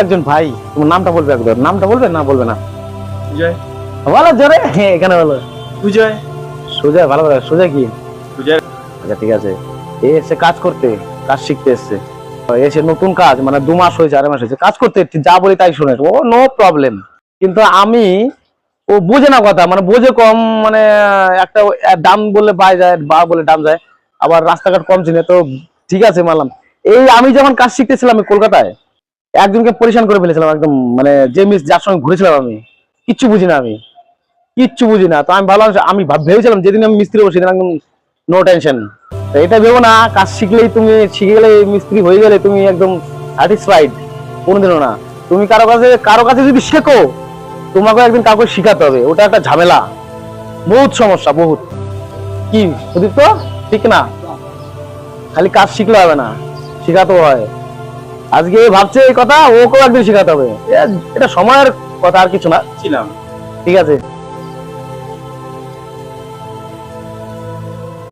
একজন ভাই, তোমার নামটা বলবে একবার, নামটা বলবে না বলবে না? সুজয়। বলো জোরে, হ্যাঁ এখানে বলো। সুজয়। সুজয়, ভালো করে। সুজয় কি? সুজয়। আচ্ছা ঠিক আছে, এ এসে কাজ করতে, কাজ শিখতে এসছে। এসে নতুন কাজ, মানে 2 মাস হয়েছে, 2.5 মাস হয়েছে কাজ করতে, যা বলি তাই শুনে, ও নো প্রবলেম। কিন্তু আমি, ও বোঝে না কথা, মানে বোঝে কম, মানে একটা দাম বললে বাই যায়, বা বলে দাম যায়, আবার রাস্তাঘাট কম চিনে তো। ঠিক আছে মানলাম। এই আমি যখন কাজ শিখতেছিলাম আমি কলকাতায়, একজনকে পরিশান করে ফেলেছিলাম একদম, মানে যে মিস যার সঙ্গে ঘুরেছিলাম আমি, কিচ্ছু বুঝি না আমি, কিচ্ছু বুঝি না। তো আমি ভাবলাম, আমি ভেবেছিলাম যেদিন আমি মিস্ত্রি হবো সেদিন একদম নো টেনশন। এটা ভেবো না কাজ শিখলেই, তুমি শিখে গেলে মিস্ত্রি হয়ে গেলে তুমি একদম স্যাটিসফাইড, কোনোদিনও না। তুমি কারো কাছে যদি শেখো, তোমাকে একদিন কাউকে শিখাতে হবে, ওটা একটা ঝামেলা, বহুত সমস্যা, বহুত। কি সুদীপ, তো ঠিক না? খালি কাজ শিখলে হবে না, শিখাতেও হয়। আজকে ভাবছে এই কথা, ওকেও একদিন শিখাতে হবে। এটা সময়ের কথা, আর কিছু না। ছিলাম। ঠিক আছে।